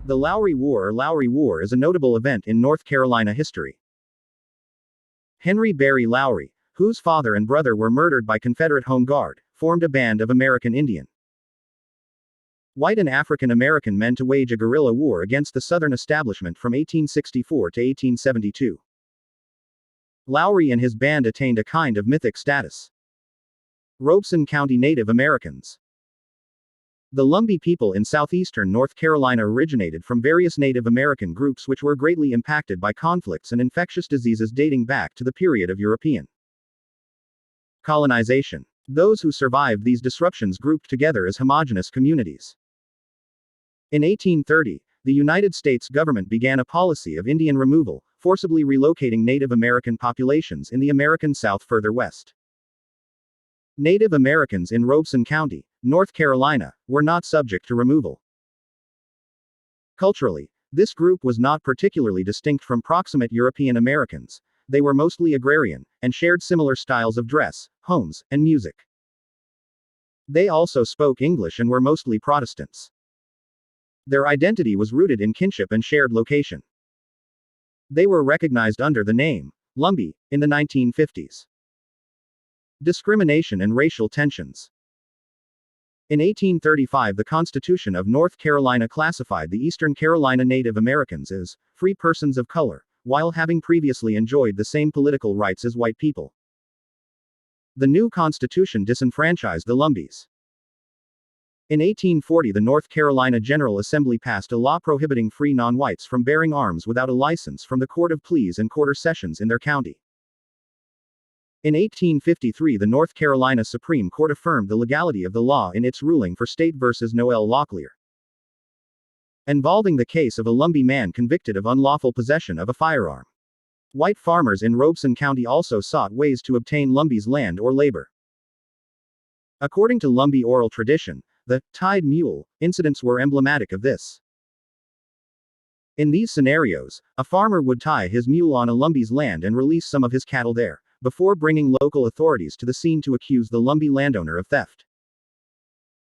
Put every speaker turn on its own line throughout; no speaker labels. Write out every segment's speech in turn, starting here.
The Lowry War or Lowry War is a notable event in North Carolina history. Henry Berry Lowry, whose father and brother were murdered by Confederate Home Guard, formed a band of American Indian, white and African American men to wage a guerrilla war against the Southern establishment from 1864 to 1872. Lowry and his band attained a kind of mythic status. Robeson County Native Americans. The Lumbee people in southeastern North Carolina originated from various Native American groups which were greatly impacted by conflicts and infectious diseases dating back to the period of European colonization. Those who survived these disruptions grouped together as homogeneous communities. In 1830, the United States government began a policy of Indian removal, forcibly relocating Native American populations in the American South further west. Native Americans in Robeson County, North Carolina, were not subject to removal. Culturally, this group was not particularly distinct from proximate European Americans. They were mostly agrarian, and shared similar styles of dress, homes, and music. They also spoke English and were mostly Protestants. Their identity was rooted in kinship and shared location. They were recognized under the name Lumbee in the 1950s. Discrimination and racial tensions. In 1835, the Constitution of North Carolina classified the Eastern Carolina Native Americans as free persons of color, while having previously enjoyed the same political rights as white people. The new Constitution disenfranchised the Lumbees. In 1840, the North Carolina General Assembly passed a law prohibiting free non-whites from bearing arms without a license from the Court of Pleas and Quarter Sessions in their county. In 1853, the North Carolina Supreme Court affirmed the legality of the law in its ruling for State v. Noel Locklear, involving the case of a Lumbee man convicted of unlawful possession of a firearm. White farmers in Robeson County also sought ways to obtain Lumbee's land or labor. According to Lumbee oral tradition, the tied mule incidents were emblematic of this. In these scenarios, a farmer would tie his mule on a Lumbee's land and release some of his cattle there, before bringing local authorities to the scene to accuse the Lumbee landowner of theft.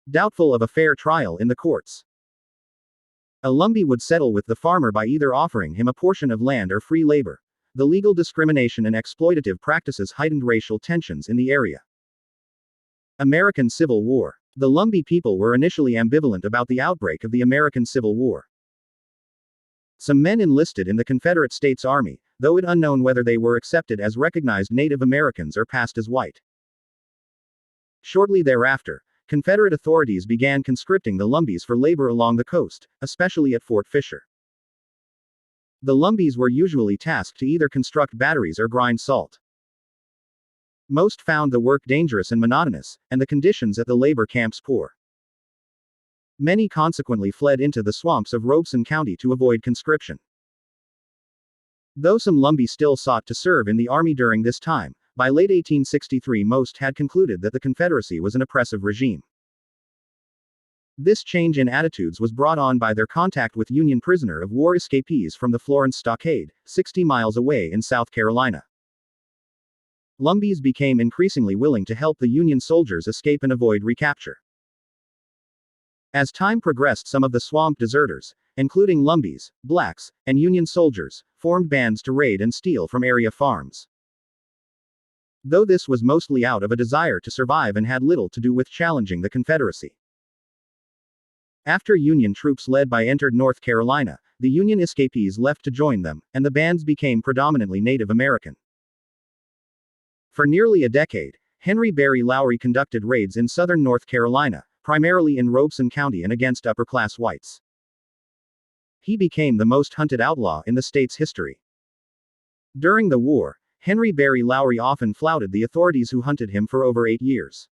Doubtful of a fair trial in the courts, a Lumbee would settle with the farmer by either offering him a portion of land or free labor. The legal discrimination and exploitative practices heightened racial tensions in the area. American Civil War. The Lumbee people were initially ambivalent about the outbreak of the American Civil War. Some men enlisted in the Confederate States Army, though it unknown whether they were accepted as recognized Native Americans or passed as white. Shortly thereafter, Confederate authorities began conscripting the Lumbees for labor along the coast, especially at Fort Fisher. The Lumbees were usually tasked to either construct batteries or grind salt. Most found the work dangerous and monotonous, and the conditions at the labor camps poor. Many consequently fled into the swamps of Robeson County to avoid conscription. Though some Lumbee still sought to serve in the Army during this time, by late 1863 most had concluded that the Confederacy was an oppressive regime. This change in attitudes was brought on by their contact with Union prisoner of war escapees from the Florence Stockade, 60 miles away in South Carolina. Lumbees became increasingly willing to help the Union soldiers escape and avoid recapture. As time progressed, some of the swamp deserters, including Lumbees, blacks, and Union soldiers, formed bands to raid and steal from area farms. Though this was mostly out of a desire to survive and had little to do with challenging the Confederacy. After Union troops led by entered North Carolina, the Union escapees left to join them, and the bands became predominantly Native American. For nearly a decade, Henry Berry Lowry conducted raids in southern North Carolina, primarily in Robeson County and against upper-class whites. He became the most hunted outlaw in the state's history. During the war, Henry Berry Lowry often flouted the authorities who hunted him for over 8 years.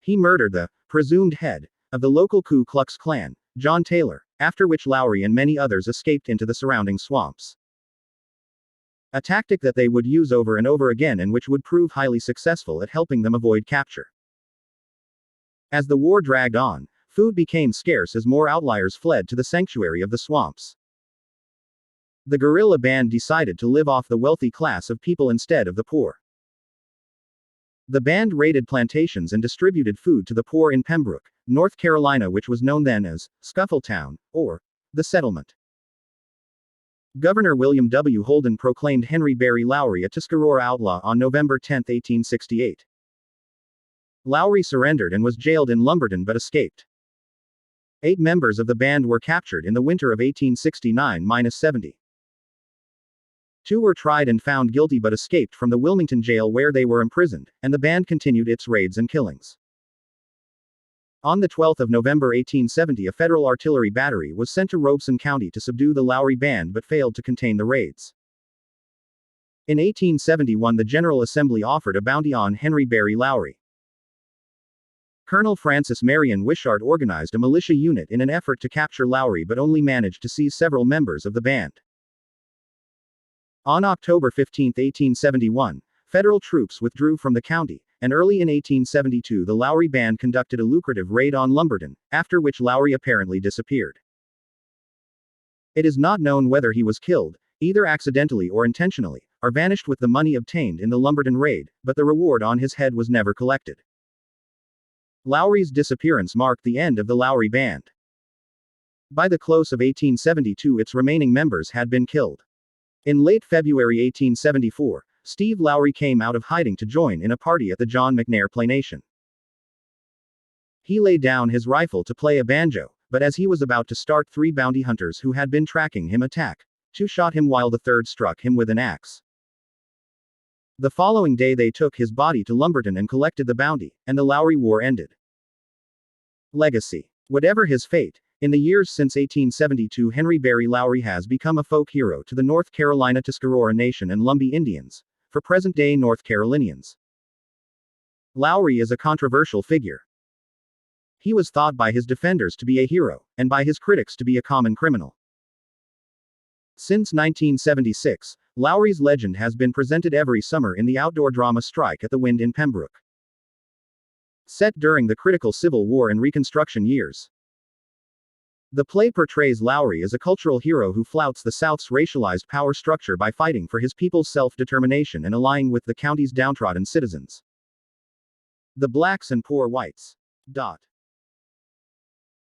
He murdered the presumed head of the local Ku Klux Klan, John Taylor, after which Lowry and many others escaped into the surrounding swamps. A tactic that they would use over and over again and which would prove highly successful at helping them avoid capture. As the war dragged on, food became scarce as more outliers fled to the sanctuary of the swamps. The guerrilla band decided to live off the wealthy class of people instead of the poor. The band raided plantations and distributed food to the poor in Pembroke, North Carolina, which was known then as Scuffletown, or the settlement. Governor William W. Holden proclaimed Henry Berry Lowry a Tuscarora outlaw on November 10, 1868. Lowry surrendered and was jailed in Lumberton but escaped. 8 members of the band were captured in the winter of 1869-70. 2 were tried and found guilty but escaped from the Wilmington jail where they were imprisoned, and the band continued its raids and killings. On 12 November 1870, a federal artillery battery was sent to Robeson County to subdue the Lowry band but failed to contain the raids. In 1871, the General Assembly offered a bounty on Henry Berry Lowry. Colonel Francis Marion Wishart organized a militia unit in an effort to capture Lowry but only managed to seize several members of the band. On October 15, 1871, federal troops withdrew from the county, and early in 1872 the Lowry band conducted a lucrative raid on Lumberton, after which Lowry apparently disappeared. It is not known whether he was killed, either accidentally or intentionally, or vanished with the money obtained in the Lumberton raid, but the reward on his head was never collected. Lowry's disappearance marked the end of the Lowry band. By the close of 1872 its remaining members had been killed. In late February 1874, Steve Lowry came out of hiding to join in a party at the John McNair Plantation. He laid down his rifle to play a banjo, but as he was about to start, 3 bounty hunters who had been tracking him attacked. 2 shot him while the third struck him with an axe. The following day they took his body to Lumberton and collected the bounty, and the Lowry War ended. Legacy. Whatever his fate, in the years since 1872 Henry Berry Lowry has become a folk hero to the North Carolina Tuscarora Nation and Lumbee Indians, for present-day North Carolinians. Lowry is a controversial figure. He was thought by his defenders to be a hero, and by his critics to be a common criminal. Since 1976, Lowry's legend has been presented every summer in the outdoor drama Strike at the Wind in Pembroke. Set during the critical Civil War and Reconstruction years. The play portrays Lowry as a cultural hero who flouts the South's racialized power structure by fighting for his people's self-determination and allying with the county's downtrodden citizens. The blacks and poor whites.